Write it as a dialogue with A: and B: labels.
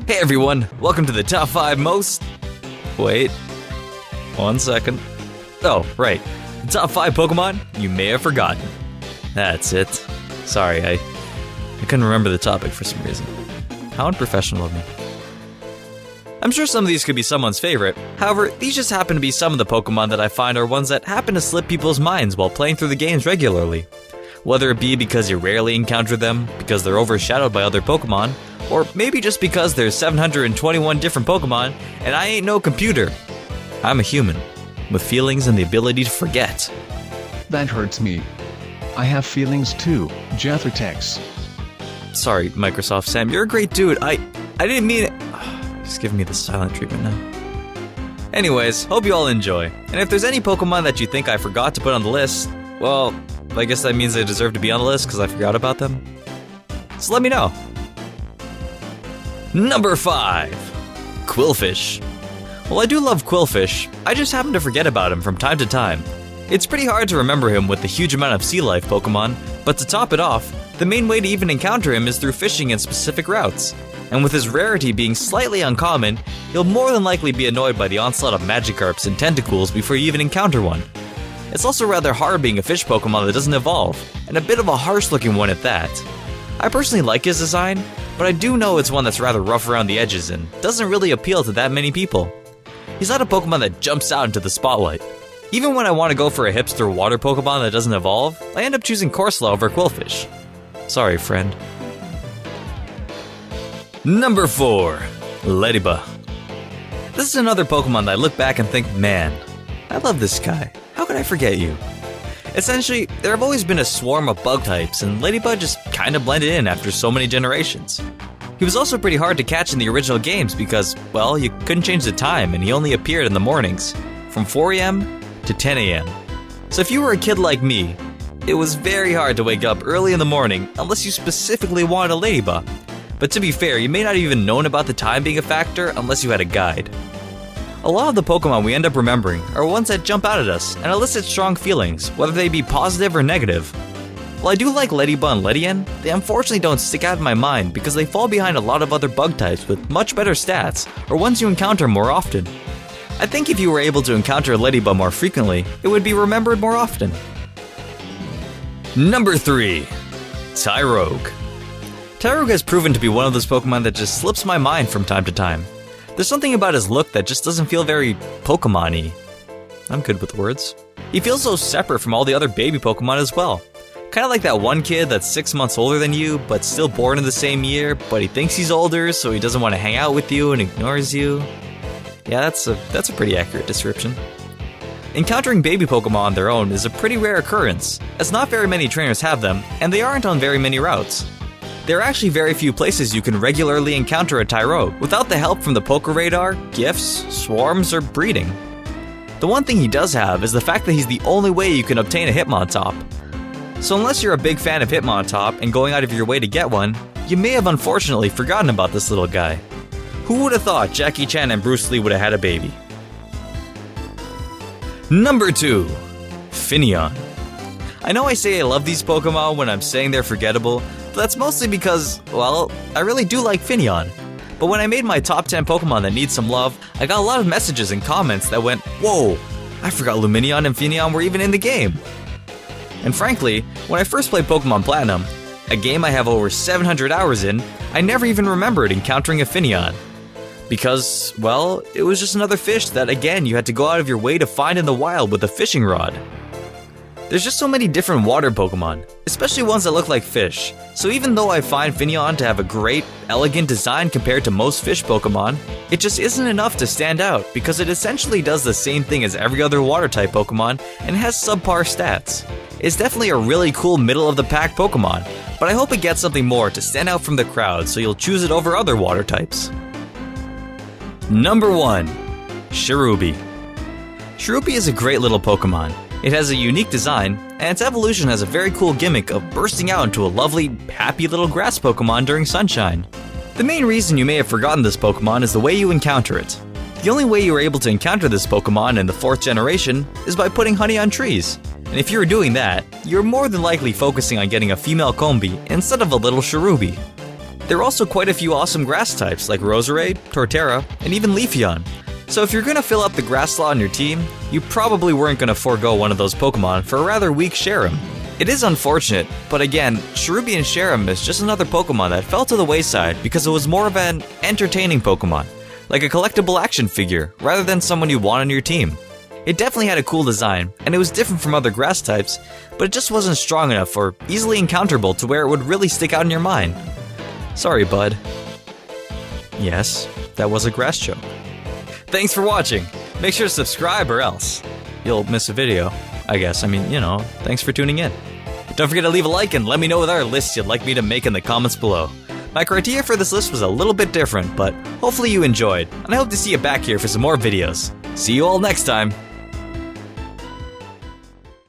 A: Hey everyone, welcome to the top 5 most... Wait, 1 second. Oh, right. The top 5 Pokemon you may have forgotten. That's it. Sorry, I couldn't remember the topic for some reason. How unprofessional of me. I'm sure some of these could be someone's favorite. However, these just happen to be some of the Pokemon that I find are ones that happen to slip people's minds while playing through the games regularly. Whether it be because you rarely encounter them, because they're overshadowed by other Pokemon, or maybe just because there's 721 different Pokemon and I ain't no computer. I'm a human, with feelings and the ability to forget.
B: That hurts me. I have feelings too, Jethertex.
A: Sorry, Microsoft Sam, you're a great dude. I didn't mean it. He's giving me the silent treatment now. Anyways, hope you all enjoy. And if there's any Pokemon that you think I forgot to put on the list, well, I guess that means they deserve to be on the list because I forgot about them. So let me know. Number 5. Qwilfish. Well, I do love Qwilfish, I just happen to forget about him from time to time. It's pretty hard to remember him with the huge amount of sea life Pokemon, but to top it off, the main way to even encounter him is through fishing in specific routes. And with his rarity being slightly uncommon, you'll more than likely be annoyed by the onslaught of Magikarps and Tentacools before you even encounter one. It's also rather hard being a fish Pokemon that doesn't evolve, and a bit of a harsh looking one at that. I personally like his design, but I do know it's one that's rather rough around the edges and doesn't really appeal to that many people. He's not a Pokemon that jumps out into the spotlight. Even when I want to go for a hipster water Pokemon that doesn't evolve, I end up choosing Corsola over Qwilfish. Sorry, friend. Number 4. Ledyba. This is another Pokemon that I look back and think, man, I love this guy. How could I forget you? Essentially, there have always been a swarm of bug types, and Ledyba just kinda blended in after so many generations. He was also pretty hard to catch in the original games because, well, you couldn't change the time and he only appeared in the mornings, from 4 AM to 10 AM. So if you were a kid like me, it was very hard to wake up early in the morning unless you specifically wanted a Ledyba. But to be fair, you may not have even known about the time being a factor unless you had a guide. A lot of the Pokemon we end up remembering are ones that jump out at us and elicit strong feelings, whether they be positive or negative. While I do like Ledyba and Ledian, they unfortunately don't stick out in my mind because they fall behind a lot of other bug types with much better stats, or ones you encounter more often. I think if you were able to encounter Ledyba more frequently, it would be remembered more often. Number 3. Tyrogue. Tyrogue has proven to be one of those Pokemon that just slips my mind from time to time. There's something about his look that just doesn't feel very Pokemon-y. I'm good with words. He feels so separate from all the other baby Pokemon as well. Kinda like that one kid that's 6 months older than you, but still born in the same year, but he thinks he's older, so he doesn't want to hang out with you and ignores you. Yeah, that's a pretty accurate description. Encountering baby Pokemon on their own is a pretty rare occurrence, as not very many trainers have them, and they aren't on very many routes. There are actually very few places you can regularly encounter a Tyrogue without the help from the Poké Radar, gifts, swarms, or breeding. The one thing he does have is the fact that he's the only way you can obtain a Hitmontop. So unless you're a big fan of Hitmontop and going out of your way to get one, you may have unfortunately forgotten about this little guy. Who would have thought Jackie Chan and Bruce Lee would have had a baby? Number 2. Phione. I know I say I love these Pokemon when I'm saying they're forgettable, but that's mostly because, well, I really do like Phione. But when I made my top 10 Pokemon that need some love, I got a lot of messages and comments that went, whoa, I forgot Lumineon and Phione were even in the game. And frankly, when I first played Pokemon Platinum, a game I have over 700 hours in, I never even remembered encountering a Phione. Because, well, it was just another fish that, again, you had to go out of your way to find in the wild with a fishing rod. There's just so many different water Pokemon, especially ones that look like fish, so even though I find Phione to have a great, elegant design compared to most fish Pokemon, it just isn't enough to stand out because it essentially does the same thing as every other water-type Pokemon and has subpar stats. It's definitely a really cool middle-of-the-pack Pokemon, but I hope it gets something more to stand out from the crowd so you'll choose it over other water types. Number 1. Cherubi. Cherubi is a great little Pokemon. It has a unique design, and its evolution has a very cool gimmick of bursting out into a lovely, happy little grass Pokemon during sunshine. The main reason you may have forgotten this Pokemon is the way you encounter it. The only way you were able to encounter this Pokemon in the 4th generation is by putting honey on trees. And if you were doing that, you're more than likely focusing on getting a female Combi instead of a little Cherubi. There are also quite a few awesome grass types like Roserade, Torterra, and even Leafeon. So if you're gonna fill up the grass slot on your team, you probably weren't gonna forego one of those Pokemon for a rather weak Cherubi. It is unfortunate, but again, Cherubi and Cherubi is just another Pokemon that fell to the wayside because it was more of an entertaining Pokemon, like a collectible action figure, rather than someone you want on your team. It definitely had a cool design, and it was different from other grass types, but it just wasn't strong enough or easily encounterable to where it would really stick out in your mind. Sorry, bud. Yes, that was a grass joke. Thanks for watching. Make sure to subscribe or else you'll miss a video, I guess. I mean, you know, thanks for tuning in. Don't forget to leave a like and let me know what other lists you'd like me to make in the comments below. My criteria for this list was a little bit different, but hopefully you enjoyed, and I hope to see you back here for some more videos. See you all next time.